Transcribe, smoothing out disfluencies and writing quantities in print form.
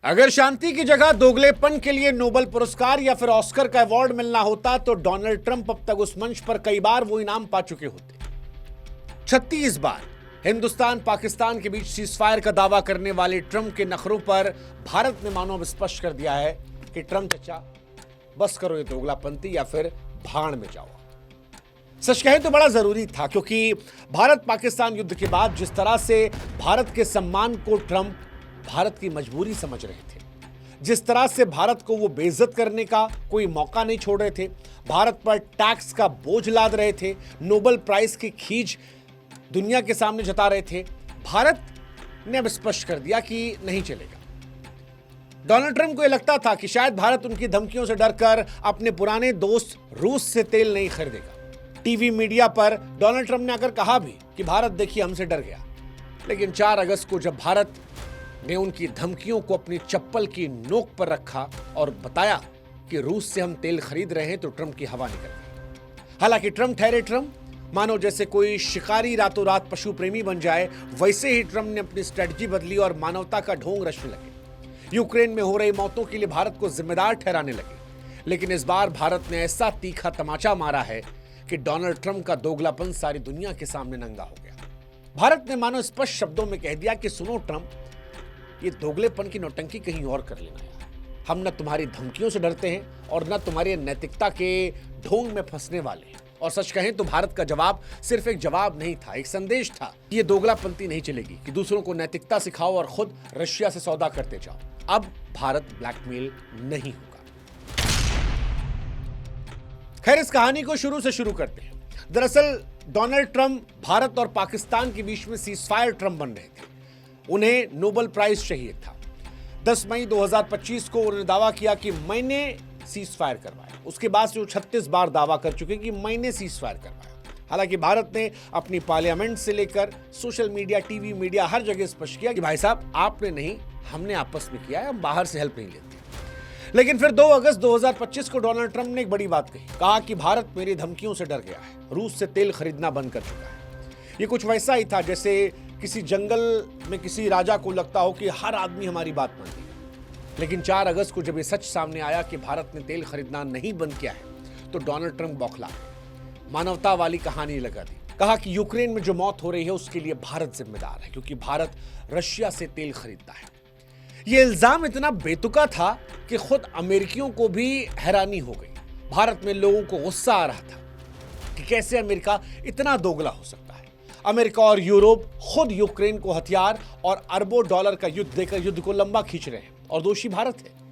अगर शांति की जगह दोगलेपन के लिए नोबेल पुरस्कार या फिर ऑस्कर का अवार्ड मिलना होता तो डोनाल्ड ट्रंप अब तक उस मंच पर कई बार वो इनाम पा चुके होते। 36 बार हिंदुस्तान पाकिस्तान के बीच सीजफायर का दावा करने वाले ट्रंप के नखरों पर भारत ने मानो अब स्पष्ट कर दिया है कि ट्रंप चचा बस करो ये दोगलापंती या फिर भाड़ में जाओ। सच कहें तो बड़ा जरूरी था, क्योंकि भारत पाकिस्तान युद्ध के बाद जिस तरह से भारत के सम्मान को ट्रंप भारत की मजबूरी समझ रहे थे, जिस तरह से भारत को वो बेइज्जत करने का कोई मौका नहीं छोड़ रहे थे, भारत पर टैक्स का बोझ लाद रहे थे, नोबेल प्राइज की खींच दुनिया के सामने जता रहे थे, भारत ने अब स्पष्ट कर दिया कि नहीं चलेगा। डोनाल्ड ट्रंप को यह लगता था कि शायद भारत उनकी धमकियों से डरकर अपने पुराने दोस्त रूस से तेल नहीं खरीदेगा। टीवी मीडिया पर डोनाल्ड ट्रंप ने आकर कहा भी कि भारत देखिए हमसे डर गया। लेकिन 4 अगस्त को जब भारत ने उनकी धमकियों को अपनी चप्पल की नोक पर रखा और बताया कि रूस से हम तेल खरीद रहे हैं, तो ट्रंप की हवा निकल गई। हालांकि ट्रंप ठहरे ट्रंप, मानो जैसे कोई शिकारी रातों रात पशु प्रेमी बन जाए, वैसे ही ट्रंप ने अपनी स्ट्रेटजी बदली और मानवता का ढोंग रचने लगे। यूक्रेन में हो रही मौतों के लिए भारत को जिम्मेदार ठहराने लगे। लेकिन इस बार भारत ने ऐसा तीखा तमाचा मारा है कि डोनाल्ड ट्रंप का दोगलापन सारी दुनिया के सामने नंगा हो गया। भारत ने मानो स्पष्ट शब्दों में कह दिया कि सुनो ट्रंप, ये दोगलेपन की नौटंकी कहीं और कर लेना यार। हम न तुम्हारी धमकियों से डरते हैं और न तुम्हारी नैतिकता के ढोंग में फंसने वाले हैं। और सच कहें तो भारत का जवाब सिर्फ एक जवाब नहीं था, एक संदेश था। ये दोगलापंती नहीं चलेगी कि दूसरों को नैतिकता सिखाओ और खुद रशिया से सौदा करते जाओ। अब भारत ब्लैकमेल नहीं होगा। खैर, इस कहानी को शुरू से शुरू करते हैं। दरअसल डोनाल्ड ट्रंप भारत और पाकिस्तान के बीच में सीजफायर ट्रंप बन रहे थे। उन्हें नोबेल प्राइज चाहिए था। 10 मई 2025 को उन्होंने दावा किया कि मैंने सीजफायर करवाया। उसके बाद से वो 36 बार दावा कर चुके कि मैंने सीजफायर करवाया। हालांकि भारत ने अपनी पार्लियामेंट से लेकर सोशल मीडिया, टीवी मीडिया, हर जगह स्पष्ट किया कि भाई साहब आपने नहीं, हमने आपस में किया है, हम बाहर से हेल्प नहीं लेते। लेकिन फिर 2 अगस्त 2025 को डोनाल्ड ट्रंप ने एक बड़ी बात कही। कहा कि भारत मेरी धमकियों से डर गया है, रूस से तेल खरीदना बंद कर चुका है। ये कुछ वैसा ही था जैसे किसी जंगल में किसी राजा को लगता हो कि हर आदमी हमारी बात मानेगा। लेकिन 4 अगस्त को जब ये सच सामने आया कि भारत ने तेल खरीदना नहीं बंद किया है, तो डोनाल्ड ट्रंप बौखला गए। मानवता वाली कहानी लगा दी। कहा कि यूक्रेन में जो मौत हो रही है उसके लिए भारत जिम्मेदार है, क्योंकि भारत रशिया से तेल खरीदता है। ये इल्जाम इतना बेतुका था कि खुद अमेरिकियों को भी हैरानी हो गई। भारत में लोगों को गुस्सा आ रहा था कि कैसे अमेरिका इतना दोगला हो सकता है। अमेरिका और यूरोप खुद यूक्रेन को हथियार और अरबों डॉलर का युद्ध देकर युद्ध को लंबा खींच रहे हैं और दोषी भारत है।